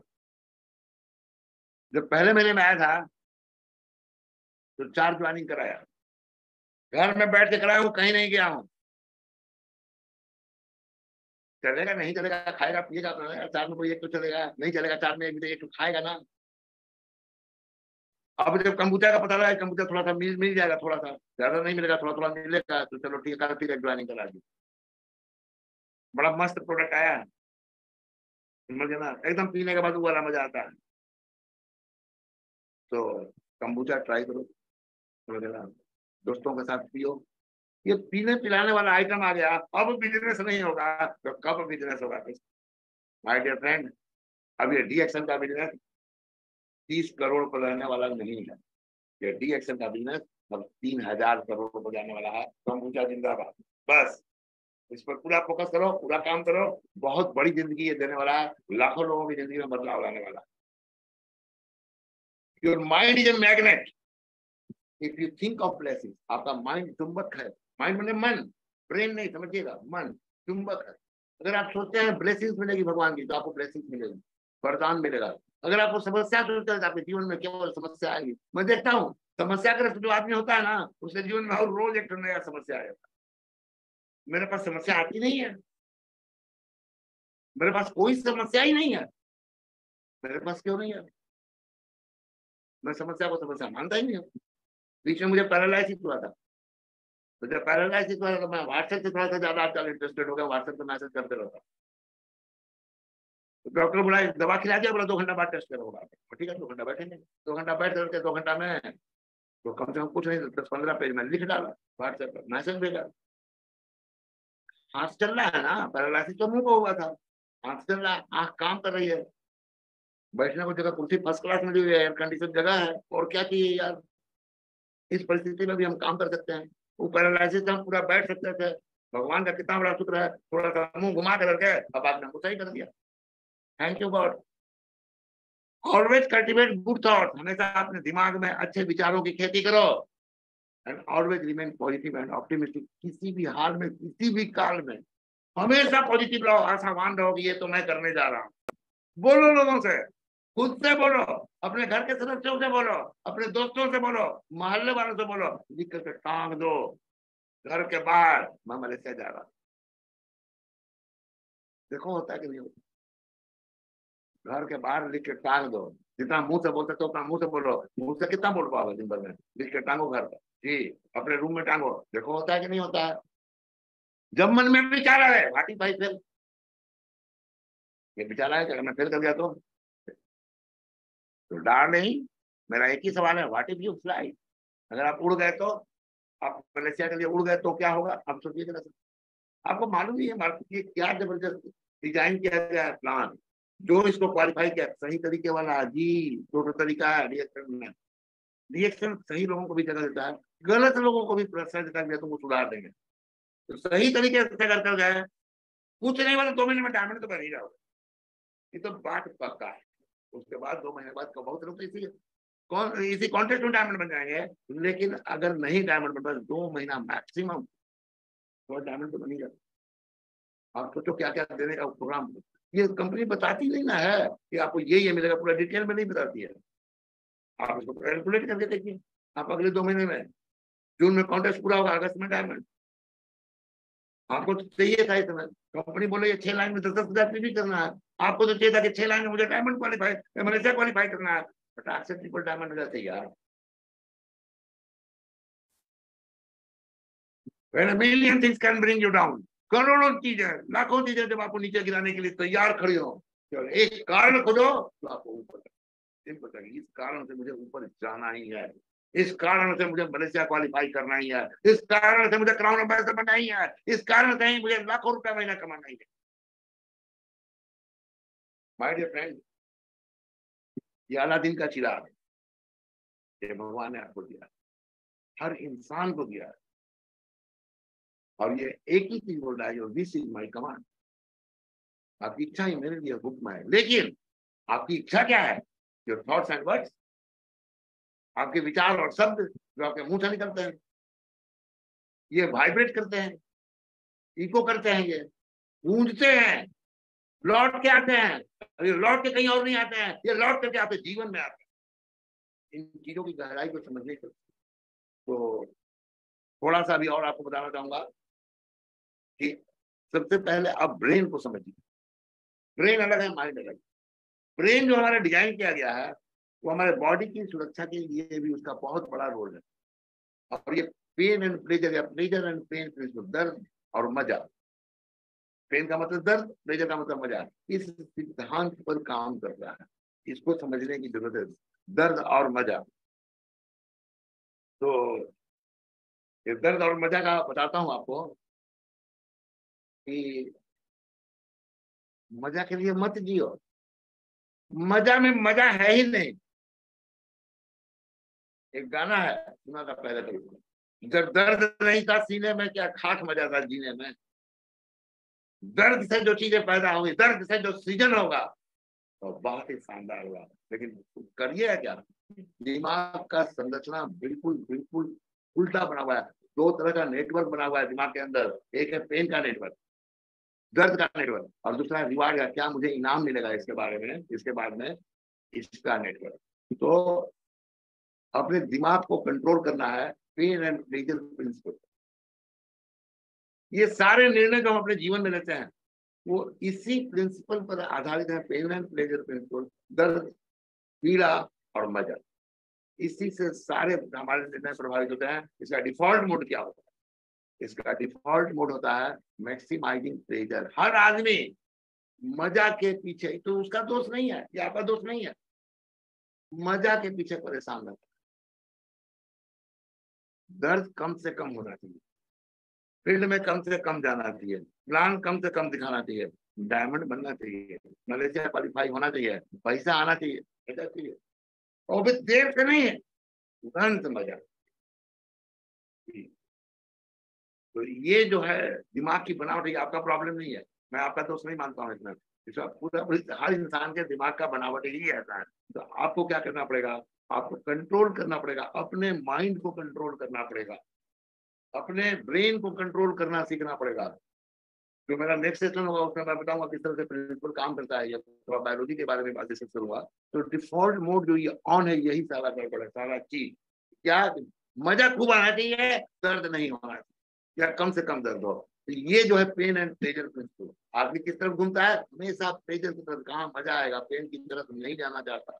जब पहले महीने में आया था तो 4 ज्वाइनिंग कराया, घर में बैठ के कराया हूँ, कहीं नहीं गया हूँ। चलेगा नहीं चलेगा, खाएगा पिएगा तो 4 में कोई एक तो चलेगा, नहीं चलेगा 4 में एक तो खाएगा ना। अब जब कंप्यूटर का पता लगा, कंप्यूटर थोड़ा सा मिल जाएगा, थोड़ा सा ज्यादा नहीं मिलेगा, थोड़ा थोड़ा मिलेगा, तो चलो ठीक है, फिर एक ज्वाइनिंग करा दी। बड़ा मस्त प्रोडक्ट आया है, समझ गए ना, एकदम पीने के बाद वो वाला मजा आता है। तो कंप्यूटर ट्राई करो, समझ गए ना, दोस्तों के साथ पियो। ये पीने पिलाने वाला आइटम आ गया, अब बिजनेस नहीं होगा तो कब बिजनेस होगा? माय डियर फ्रेंड, अब ये डीएक्शन का बिजनेस 30 करोड़ पर रहने वाला नहीं है। ये डीएक्शन का बिजनेस अब 3,000 करोड़ पर जाने वाला है। कंप्यूटर जिंदाबाद। बस इस पर पूरा फोकस करो, पूरा काम करो, बहुत बड़ी जिंदगी ये देने वाला है, लाखों लोगों की जिंदगी में बदलाव लाने वाला है। Your mind is a magnet, if you think of places. आपका माइंड चुंबक है, माइंड मैंने मन, ब्रेन नहीं, समझिएगा, मन चुंबक है। अगर आप सोचते हैं ब्लेसिंग्स मिलेगी भगवान की, तो आपको ब्लेसिंग्स मिलेगी, वरदान मिलेगा। अगर आपको समस्या सोचते हैं तो आपके जीवन में केवल समस्या आएगी। मैं देखता हूँ समस्याग्रस्त जो आदमी होता है ना, उसके जीवन में और रोज एक नया समस्या आएगा। मेरे पास समस्या आती नहीं है, मेरे पास कोई समस्या ही नहीं है। मेरे पास क्यों नहीं है? मैं समस्या को समस्या मानता ही नहीं हूँ। बीच में मुझे पैरालाइसिस हुआ था, तो जब पैरालाइसिस हुआ तो मैं व्हाट्सएप से थोड़ा सा ज्यादा आजकल इंटरेस्टेड हो गया, व्हाट्सएप पे मैसेज करते रहता। तो डॉक्टर बोला दवा खिला दिया, बोला 2 घंटा बाद टेस्ट करोगा। ठीक है, 2 घंटा बैठेंगे, 2 घंटा बैठ करके 2 घंटा में तो कम से कम कुछ नहीं, 10-15 पेज में लिख डाला, व्हाट्सएप पर मैसेज भेजा। हाथ चल रहा है ना, पैरालाइसिस तो मुंह को हुआ था, हाथ चल रहा है, आंख काम कर रही है, बैठने को जगह कुर्सी फर्स्ट क्लास मिली हुई है, एयर कंडीशन जगह है, और क्या चाहिए यार? इस परिस्थिति में भी हम काम कर सकते हैं। वो पैरालाइसिस से हम पूरा बैठ सकते थे। भगवान का कितना बड़ा शुक्र है, थोड़ा सा मुंह घुमा करके अब आपने हमको सही कर दिया। Thank you God. Always cultivate good thought, हमेशा अपने दिमाग में अच्छे विचारों की खेती करो। And always remain positive and optimistic, किसी भी हाल में, किसी भी काल में हमेशा पॉजिटिव रहो, आशावान रहो कि ये तो मैं करने जा रहा हूँ। बोलो लोगों से, खुद से बोलो, अपने घर के सदस्यों से बोलो, अपने दोस्तों से बोलो, मोहल्ले वालों से बोलो, लिख करके टांग दो घर के बाहर, मैं मलेशिया जा रहा हूं। देखो होता है कि नहीं होता? घर के बाहर लिख के टांग दो। जितना मुंह से बोल सकते हो उतना मुंह से बोलो, मुंह से कितना बोल पाओगे दिन भर में? लिख के टांगो घर पर जी, अपने रूम में टांगो, देखो होता है कि नहीं होता है? जब मन में विचार आए भाटी भाई फिर ये विचार आया कि अगर मैं फेल कर गया तो डर नहीं। मेरा एक ही सवाल है, व्हाट इफ यू फ्लाई? अगर आप उड़ गए तो, आप मलेशिया के लिए उड़ गए तो क्या होगा? आप सोचिए जरा सा। आपको मालूम ही है मार्केट की क्या जबरदस्त डिजाइन किया गया है प्लान, जो इसको क्वालिफाई किया सही तरीके वाला जी। जो तरीका है रिएक्शन में, रिएक्शन सही लोगों को भी जगह देता है, गलत लोगों को भी प्रोत्साहन देता है, तो वो सुधार देंगे। तो सही तरीके से अगर कर गए, कुछ नहीं मतलब 2 महीने में डायमंड तो बन ही जाओगे, ये तो बात पक्का है। उसके बाद 2 महीने बाद तो बहुत लोग तो इसी कॉन्टेस्ट में डायमंड बन जाएंगे। लेकिन अगर नहीं डायमंड बन पाए 2 महीना मैक्सिमम, तो डायमंड तो बन ही जाता। आप सोचो क्या क्या देने का प्रोग्राम, ये कंपनी बताती नहीं ना है कि आपको ये मिलेगा, पूरा डिटेल में नहीं बताती है। आप इसको कैलकुलेट करके देखिए, आप अगले 2 महीने में, जून में कॉन्टेस्ट पूरा होगा, अगस्त में डायमंड। आपको तो चाहिए था इतना, कंपनी बोले 6 लाइन में 10,000 भी करना है, आपको तो चाहिए था कि 6 लाइन में मुझे डायमंड क्वालिफाई, मलेशिया क्वालिफाई करना है, फटाक से ट्रिपल डायमंड हो जाते यार। When a million things can bring you down, करोड़ों चीजें, लाखों चीजें जब आपको नीचे गिराने के लिए तैयार खड़ी हो, केवल एक कारण खोजो तो आपको ऊपर सिंपल, इस कारण से मुझे ऊपर जाना ही है, इस कारण से मुझे मलेशिया क्वालिफाई करना ही है, इस कारण से मुझे क्राउन एम्बेसडर बनना ही है, इस कारण से ही मुझे लाखों रुपया महीना कमाना ही है। माय डियर फ्रेंड, ये अलादीन का चिराग है, ये भगवान ने आपको दिया, हर इंसान को दिया है। और ये एक ही चीज बोल रहा है, दिस इज माय कमांड। आपकी इच्छा ही मेरे लिए हुक्म है, लेकिन आपकी इच्छा क्या है? योर थॉट्स एंड वर्ड्स, आपके विचार और शब्द जो आपके मुंह से निकलते हैं, ये वाइब्रेट करते हैं, इको करते हैं, ये गूंजते हैं, लौट के आते हैं, ये लौट के कहीं और नहीं आते हैं, ये लौट करके आपके जीवन में आते हैं। इन चीजों की गहराई को समझने के तो थोड़ा सा भी और आपको बताना चाहूंगा कि सबसे पहले आप ब्रेन को समझिए। ब्रेन अलग है, माइंड अलग है। ब्रेन जो हमारा डिजाइन किया गया है, वो हमारे बॉडी की सुरक्षा के लिए भी उसका बहुत बड़ा रोल है। और ये पेन एंड प्लेजर या प्लेजर एंड पेन, दर्द और मजा, पेन का मतलब दर्द, प्लेजर का मतलब मजा, इस सिद्धांत पर काम कर रहा है। इसको समझने की जरूरत है, दर्द और मजा। तो ये दर्द और मजा का बताता हूं आपको कि मजा के लिए मत जियो, मजा में मजा है ही नहीं। एक गाना है, सुना था पहले कभी, जब दर्द नहीं था सीने में क्या खाक मजा था जीने में। दर्द से जो चीजें पैदा होंगी, दर्द से जो सृजन होगा तो बहुत ही शानदार होगा। लेकिन करिए क्या, दिमाग का संरचना बिल्कुल बिल्कुल उल्टा बना हुआ है। दो तरह का नेटवर्क बना हुआ है दिमाग के अंदर, एक है पेन का नेटवर्क, दर्द का नेटवर्क, और दूसरा है रिवार्ड का, क्या मुझे इनाम मिलेगा इसके बारे में, इसके बाद में, इसका नेटवर्क। तो अपने दिमाग को कंट्रोल करना है, पेन एंड प्लेजर प्रिंसिपल। ये सारे निर्णय जो हम अपने जीवन में लेते हैं वो इसी प्रिंसिपल पर आधारित है, पेन एंड प्लेजर प्रिंसिपल, दर्द, पीड़ा और मजा, इसी से सारे हमारे निर्णय प्रभावित होते हैं। इसका डिफॉल्ट मोड क्या होता है? इसका डिफॉल्ट मोड होता है मैक्सिमाइजिंग प्लेजर। हर आदमी मजा के पीछे, तो उसका दोष नहीं है, ये आपका दोष नहीं है, मजा के पीछे परेशान रहता है। दर्द कम से कम होना चाहिए, फील्ड में कम से कम जाना चाहिए, प्लान कम से कम दिखाना चाहिए, डायमंड बनना चाहिए, मलेशिया क्वालिफाई होना चाहिए, पैसा आना चाहिए, ऐसा चाहिए। और भी देर से नहीं है, तुरंत मजा। तो ये जो है दिमाग की बनावट, ये आपका प्रॉब्लम नहीं है, मैं आपका दोस्त नहीं मानता हूँ इसमें। इसका पूरा हर इंसान के दिमाग का बनावट ही ऐसा है। तो आपको क्या करना पड़ेगा, आपको कंट्रोल करना पड़ेगा, अपने माइंड को कंट्रोल करना पड़ेगा, अपने ब्रेन को कंट्रोल करना सीखना पड़ेगा। जो मेरा नेक्स्ट सेशन होगा उसमें मैं बताऊंगा किस तरह से प्रिंसिपल काम करता है, या थोड़ा बायोलॉजी के बारे में बात डिस्कस करूंगा। तो डिफॉल्ट मोड जो ये ऑन है, यही सारा गड़बड़ है, सारा चीज क्या, मजा खूब आना चाहिए, दर्द नहीं होना चाहिए, या कम से कम दर्द हो। तो ये जो है पेन एंड प्लेजर प्रिंसिपल, आदमी किस तरफ घूमता है, हमेशा प्लेजर की तरफ, कहाँ मजा आएगा, पेन की तरफ नहीं जाना चाहता।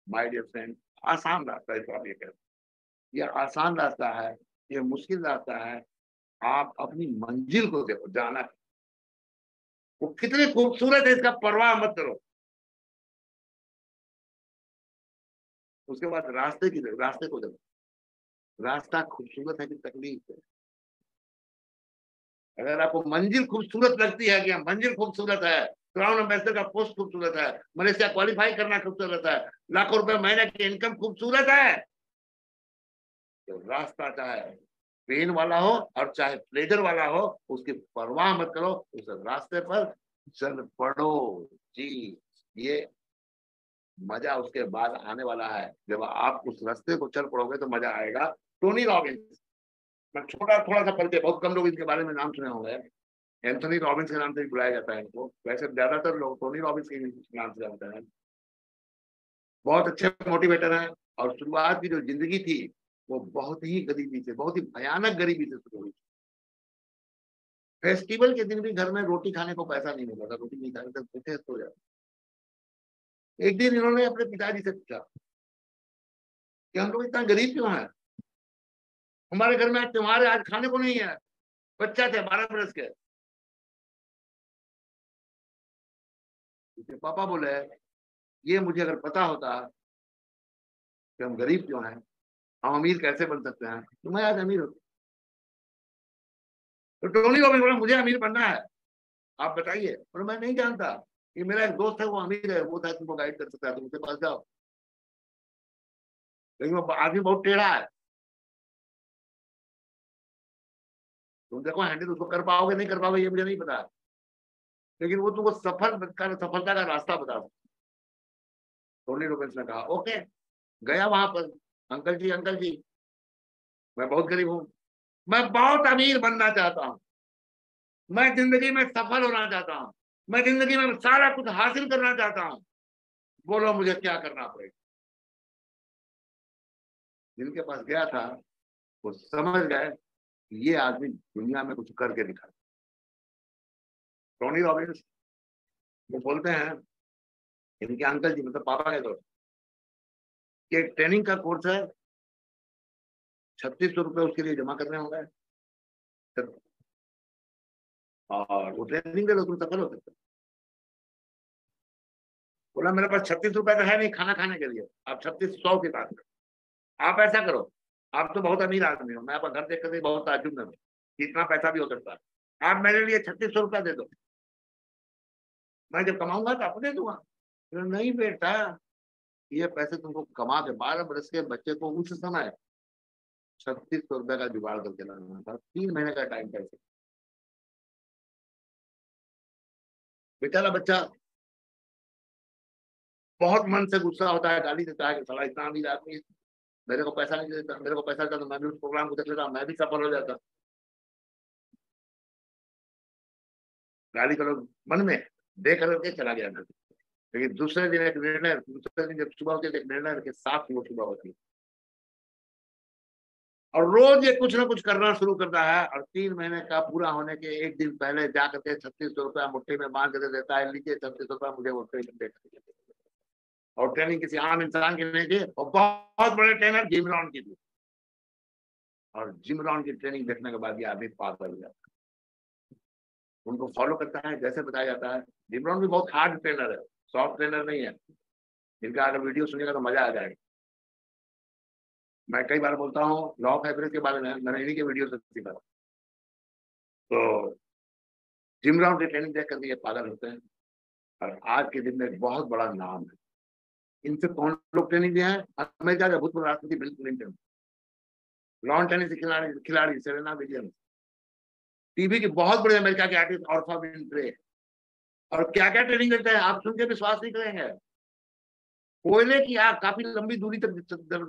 माय डियर फ्रेंड, आसान रास्ता है, इसको आप ये कहते हैं, ये आसान रास्ता है, ये मुश्किल रास्ता है। आप अपनी मंजिल को देखो, जाना है, वो कितनी खूबसूरत है इसका परवाह मत करो। उसके बाद रास्ते को देखो, रास्ता खूबसूरत है कि तकलीफ है। अगर आपको मंजिल खूबसूरत लगती है कि मंजिल खूबसूरत है, क्राउन एम्बेसडर का पोस्ट खूबसूरत है, मलेशिया क्वालिफाई करना खूबसूरत है, लाखों रुपए महीने की इनकम खूबसूरत है, तो रास्ता चाहे पेन वाला हो और चाहे प्लेजर वाला हो, उसकी परवाह मत करो, उस रास्ते पर चल पड़ो। जी, ये मजा उसके बाद आने वाला है, जब आप उस रास्ते को चल पड़ोगे तो मजा आएगा। टोनी रॉबिन्स, मैं छोटा थोड़ा सा परिचय, बहुत कम लोग इनके बारे में नाम सुने होंगे, एंथोनी रॉबिन्स के नाम से भी बुलाया जाता है इनको, वैसे ज्यादातर लोग टोनी रॉबिन्स के नाम से जानते हैं। बहुत अच्छे मोटिवेटर हैं, और शुरुआत की जो जिंदगी थी वो बहुत ही गरीबी से, बहुत ही भयानक गरीबी से शुरू हुई। फेस्टिवल के दिन भी घर में रोटी खाने को पैसा नहीं मिलता था, रोटी नहीं खाने से भूखे सो जाते। एक दिन इन्होंने अपने पिताजी से पूछा कि हम लोग इतना गरीब क्यों हैं, हमारे घर में आज त्योहार है, आज खाने को नहीं है। बच्चा थे 12 बरस के, उसके पापा बोले ये मुझे अगर पता होता कि हम गरीब क्यों हैं, हम अमीर कैसे बन सकते हैं, तो मैं आज अमीर होता। तो टोनी रॉबिन्स बोला मुझे अमीर बनना है, आप बताइए। और मैं नहीं जानता, ये मेरा एक दोस्त है वो अमीर है, वो था तुमको गाइड कर सकता है, तुम उसके पास जाओ। लेकिन वो आदमी बहुत टेढ़ा है, तुम देखो हैंडल उसको कर पाओगे नहीं कर पाओगे ये मुझे नहीं पता, लेकिन वो तुमको सफलता का रास्ता बता सकता। टोनी रॉबिन्स ने कहा ओके। गया वहां पर, अंकल जी मैं बहुत गरीब हूँ, मैं बहुत अमीर बनना चाहता हूँ, मैं जिंदगी में सफल होना चाहता हूँ, मैं जिंदगी में सारा कुछ हासिल करना चाहता हूँ, बोलो मुझे क्या करना पड़ेगा। जिनके पास गया था वो समझ गए ये आदमी दुनिया में कुछ करके दिखा। टोनी रॉबिन्स वो बोलते हैं, इनके अंकल जी मतलब पापा के दोस्त, कि एक ट्रेनिंग का कोर्स है, 3600 रुपये उसके लिए जमा करने होंगे, और वो ट्रेनिंग दे दो, तुम सफल हो सकते हो। बोला मेरे पास 36 रुपए तो है नहीं खाना खाने के लिए, आप 3600 की बात करो। आप ऐसा करो, आप तो बहुत अमीर आदमी हो, मैं आपका घर देख कर बहुत ताज्जुब में हूं कि इतना पैसा भी हो सकता है। आप मेरे लिए 3600 रुपया दे दो, मैं जब कमाऊंगा तो आपको दे दूंगा। नहीं बेटा, ये पैसे तुमको कमा के 12 बरस के बच्चे को उस समय 3600 रुपए का जुगाड़ करके लाना था, 3 महीने का टाइम पैसे। बेचारा बच्चा बहुत मन से गुस्सा होता है, गाली देता है कि साला इतना अमीर आदमी है, मेरे को पैसा नहीं देता, मेरे को पैसा देता तो मैं भी उस प्रोग्राम को देख लेता, मैं भी सफल हो जाता। गाली करो मन में दे करके चला गया मैं। लेकिन दूसरे दिन जब सुबह होती है तो एक निर्णय के साथ वो सुबह होती है, और रोज ये कुछ ना कुछ करना शुरू करता है, और 3 महीने का पूरा होने के एक दिन पहले जा करके 3600 रुपया मुट्ठी में बांध कर देता है, लीजिए 3600 रुपया मुझे वो ट्रेनिंग दे। और ट्रेनिंग किसी आम इंसान की नहीं थी, और बहुत बड़े ट्रेनर जिम रॉन की थी, और जिम रॉन की ट्रेनिंग देखने के बाद ये आदमी पागल हो जाता है, उनको फॉलो करता है जैसे बताया जाता है। जिम रॉन भी बहुत हार्ड ट्रेनर है, सॉफ्ट ट्रेनर नहीं है। इनका अगर वीडियो सुनेगा तो मजा आ जाएगा। मैं कई बार बोलता हूँ लॉ ऑफ एवरेज के बारे में, मैंने इन्हीं के वीडियो से सीखा। तो जिम रॉन की ट्रेनिंग देख करके ये पागल होते हैं, और आज के दिन में एक बहुत बड़ा नाम है। इनसे कौन लोग ट्रेनिंग दिए हैं? अमेरिका के भूतपूर्व राष्ट्रपति बिल क्लिंटन, लॉन टेनिस खिलाड़ी खिलाड़ी सेरेना विलियम्स, टीवी की बहुत बड़े अमेरिका के आर्टिस्ट ऑर्फा विनफ्रे। और क्या क्या ट्रेनिंग देते हैं आप सुन के विश्वास नहीं करेंगे। कोयले की आग काफी लंबी दूरी तक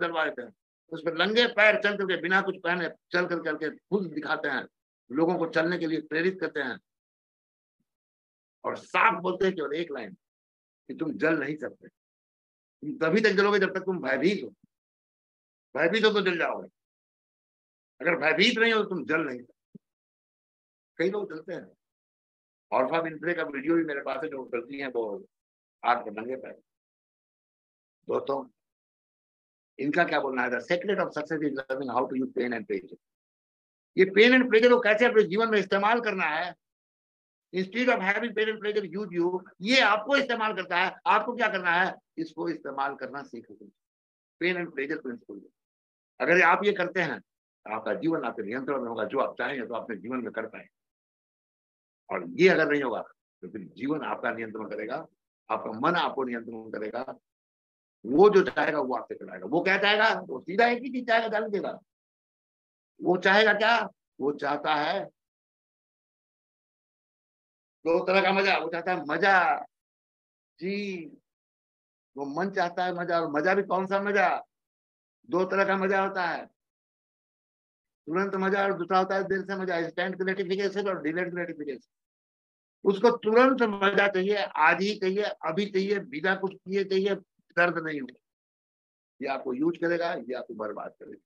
जलवा देते हैं, उस पर नंगे पैर चल करके बिना कुछ पहने चल कर करके खुद दिखाते हैं, लोगों को चलने के लिए प्रेरित करते हैं, और साफ बोलते हैं केवल एक लाइन कि तुम जल नहीं सकते, तुम तभी तक जलोगे जब तक तुम भयभीत हो। भयभीत हो तो जल जाओगे, अगर भयभीत नहीं हो तो तुम जल नहीं सकते। कई लोग जलते हैं। ऑर्फा विनफ्रे का वीडियो भी मेरे पास है, जो गलती है वो आग पर नंगे पैर। दोस्तों, इनका क्या बोलना है? The secret of success is learning how to use pain and pleasure. ये पेन एंड प्लेजर को कैसे अपने जीवन में इस्तेमाल करना है, instead of having pain and pleasure use you, ये आपको इस्तेमाल करता है। आपको क्या करना है? इसको इस्तेमाल करना सीखो। पेन एंड प्लेजर प्रिंसिपल, अगर आप ये करते हैं तो आपका जीवन आपके नियंत्रण में होगा, जो आप चाहेंगे तो अपने जीवन में कर पाएंगे। और ये अगर नहीं होगा तो फिर जीवन आपका नियंत्रण करेगा, आपका मन आपको नियंत्रण करेगा। वो जो चाहेगा वो आपसे कराएगा। वो क्या चाहेगा? वो सीधा एक ही चीज चाहेगा, जान देगा। वो चाहेगा क्या? वो चाहता है 2 तरह का मजा। वो चाहता है मजा, जी, वो मन चाहता है मजा। और मजा भी कौन सा मजा? 2 तरह का मजा होता है, तुरंत मजा, और दूसरा होता है देर से मजा, इंस्टेंट ग्रेटिफिकेशन और डिलेड ग्रेटिफिकेशन। उसको तुरंत मजा चाहिए, आज ही चाहिए, अभी चाहिए, बिना कुछ किए चाहिए, दर्द नहीं हो। ये आपको यूज करेगा, ये आपको बर्बाद करेगा।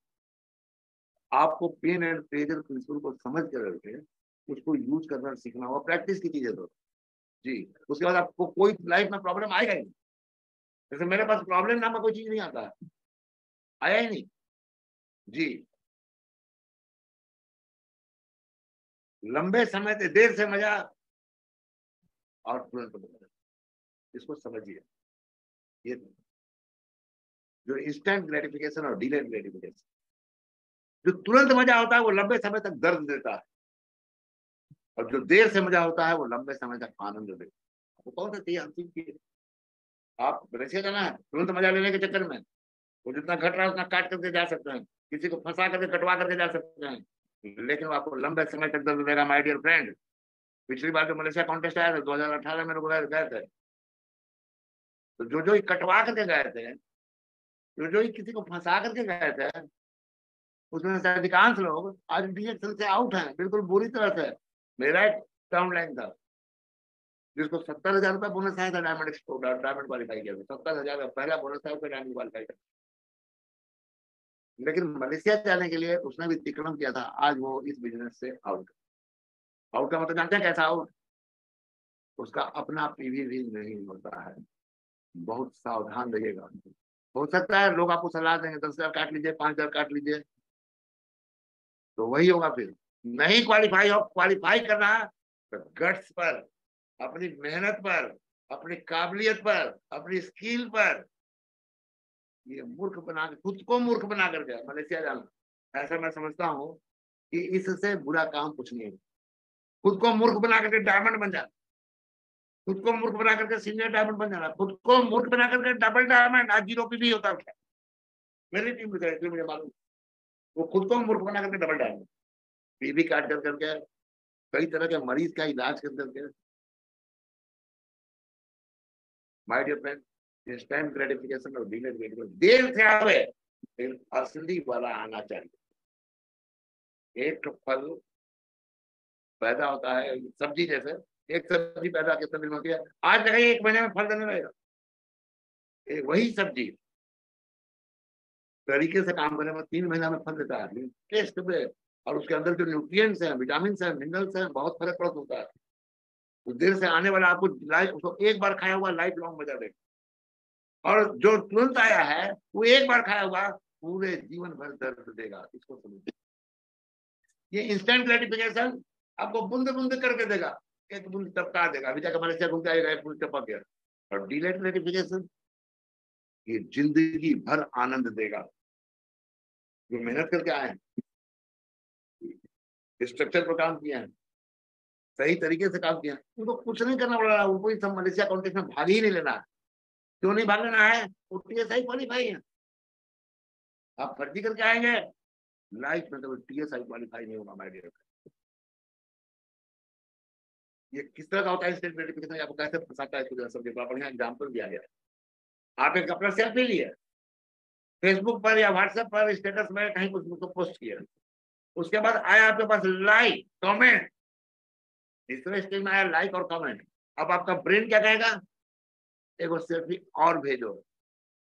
आपको पेन एंड प्लेजर प्रिंसिपल को समझ करके उसको यूज करना सीखना होगा। प्रैक्टिस की चीजें तो जी, उसके बाद आपको कोई लाइफ में प्रॉब्लम आएगा ही नहीं। जैसे मेरे पास प्रॉब्लम नाम का कोई चीज नहीं आता है, आया ही नहीं जी। लंबे समय से देर से मजा और तुरंत मजा, इसको समझिए। ये जो इंस्टेंट ग्रेटिफिकेशन और डिलेड ग्रेटिफिकेशन, जो तुरंत मजा होता है वो लंबे समय तक दर्द देता है, और जो देर से मजा होता है वो लंबे समय तक आनंद देता है। आपको कौन सा चाहिए? अंतिम चीज आप रसिया जाना है तुरंत मजा लेने के चक्कर में, वो जितना घट रहा है उतना काट करके जा सकते हैं, किसी को फंसा करके कटवा करके जा सकते हैं, लेकिन वो आपको लंबे समय तक दर्द देगा। माय डियर फ्रेंड, पिछली बार जो मलेशिया कॉन्टेस्ट आया था 2018 में लोग गए थे, तो जो ही कटवा करके गए थे, जो ही किसी को फंसा करके गए थे, उसमें से अधिकांश लोग आज रिएक्शन से आउट हैं, बिल्कुल बुरी तरह से। मेरा एक डाउन लाइन था जिसको 70,000 रुपया बोनस आया था, डायमंड क्वालिफाई किया था। 70,000 पहला बोनस था, उसका डायमंड क्वालिफाई किया। लेकिन मलेशिया जाने के लिए उसने भी तिक्रम किया था, आज वो इस बिजनेस से आउट। आउट का मतलब जानते हैं कैसा आउट? उसका अपना पीवी भी नहीं होता है। बहुत सावधान रहिएगा। हो सकता है लोग आपको सलाह देंगे 10,000 काट लीजिए, 5,000 काट लीजिए, तो वही होगा फिर। नहीं क्वालिफाई हो, क्वालिफाई करना है तो गट्स पर, अपनी मेहनत पर, अपनी काबिलियत पर, अपनी स्किल पर। ये मूर्ख बना, खुद को मूर्ख बना करके मलेशिया जाना, ऐसा मैं समझता हूँ कि इससे बुरा काम कुछ नहीं है। खुद को मूर्ख बना करके डायमंड बन जाना, खुद को मूर्ख बना करके सीनियर डायमंड बन जाना, खुद को मूर्ख बना करके डबल डायमंड, आज 0 भी होता है मेरी टीम में, तो मुझे मालूम। वो खुद को मूर्ख बना करके डबल डायमंड, पीवी काट कर करके, कई तरह के मरीज का इलाज कर करके। My dear friend, instant gratification और डिलेड ग्रेटिफिकेशन देर से आवे, लेकिन असली वाला आना चाहिए। एक फल पैदा होता है सब्जी जैसे, एक सब्जी पैदा कितने दिन होती है, आज लगाइए 1 महीने में फल देने लगेगा। वही सब्जी तरीके से काम करने में 3 महीना में फल देता है, टेस्ट पे और उसके अंदर जो न्यूट्रिएंट्स हैं, विटामिन है, मिनरल्स हैं, बहुत फर्क पड़ता होता है। तो देर से आने वाला आपको लाइफ, उसको एक बार खाया हुआ लाइफ लॉन्ग मजा देगा, और जो तुरंत आया है वो एक बार खाया हुआ पूरे जीवन भर दर्द देगा। इसको समझिए, ये इंस्टेंट ग्रेटिफिकेशन आपको बूंद बूंद करके देगा, एक बूंद टपका देगा, अभी जाकर मलेशिया घूम के आएगा, एक बूंद टपक गया। और डिलेड ग्रेटिफिकेशन ये जिंदगी भर आनंद देगा। जो मेहनत करके आए हैं, स्ट्रक्चर पर काम किया है, सही तरीके से काम किया है, उनको कुछ नहीं करना पड़ रहा, उनको सब मलेशिया कॉन्टेस्ट में भाग ही नहीं लेना है। क्यों नहीं भाग लेना है? वो टीएसआई क्वालिफाई है। आप फर्जी करके आएंगे, लाइफ में तो टीएसआई क्वालिफाई नहीं होगा माय डियर। ये किस तरह का होता है इंस्टेंट ग्रेटिफिकेशन, आपको कैसे फंसाता है इसको समझिए, बड़ा बढ़िया एग्जाम्पल दिया गया। आप एक अपना सेल्फी लिए, फेसबुक पर या व्हाट्सएप पर स्टेटस में कहीं कुछ मुझको पोस्ट किया, उसके बाद आया आपके पास लाइक कमेंट, तीसरे स्टेज में आया लाइक और कमेंट। अब आपका ब्रेन क्या कहेगा, एक सेल्फी और भेजो,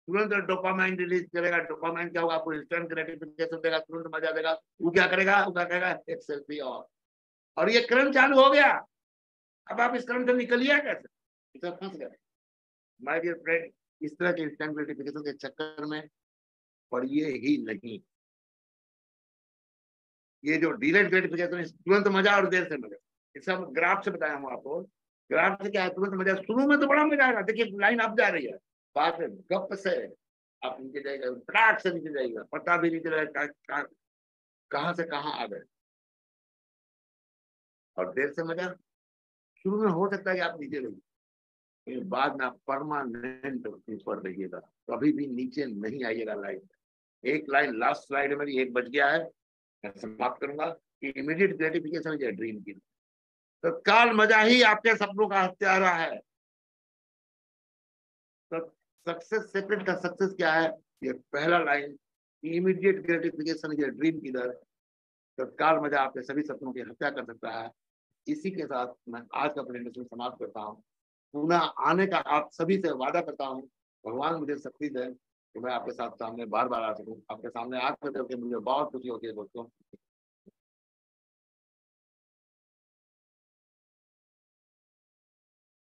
तुरंत डोपामाइन रिलीज करेगा। डोपामाइन क्या होगा, आपको इंस्टेंट ग्रेटिफिकेशन देगा, तुरंत मजा देगा। वो क्या करेगा, वो क्या कहेगा, एक सेल्फी और ये क्रम चालू हो गया। अब आप इस क्रम से निकलिए कैसे, इसे फंस गए माय डियर फ्रेंड। इस तरह के इंस्टेंट ग्रेटिफिकेशन के चक्कर में पड़िए ही नहीं। ये जो डिलेड ग्रेटिफिकेशन, तुरंत मजा और देर से मजा, ये सब ग्राफ से बताया हूँ आपको। ग्राफ से क्या है, तुरंत मजा, शुरू में तो बड़ा मजा आएगा, देखिए लाइन अप जा रही है, बाद में गप से आप नीचे जाएगा, फटाक से नीचे जाएगा, पता भी नहीं चलेगा कहाँ से कहाँ आ गए। और देर से मजा, शुरू में हो सकता है कि आप नीचे रहिए, लेकिन बाद में आप परमानेंट ऊपर रहिएगा, कभी भी नीचे नहीं आइएगा लाइन। एक लाइन लास्ट स्लाइड मेरी 1 बज गया है, मैं समाप्त करूंगा कि इमीडिएट ग्रेटिफिकेशन इज ड्रीम की, तत्काल मजा ही आपके सपनों का हत्यारा है। तो सक्सेस, सेकंड का सक्सेस क्या है, ये पहला line, immediate gratification is dream killer, तत्काल मजा आपके सभी सपनों की हत्या कर सकता है। इसी के साथ मैं आज का प्रेजेंटेशन समाप्त करता हूँ। पुनः आने का आप सभी से वादा करता हूँ, भगवान मुझे शक्ति दे कि मैं आपके साथ सामने बार बार आ सकूं। आपके सामने आकर करके मुझे बहुत खुशी होती है दोस्तों।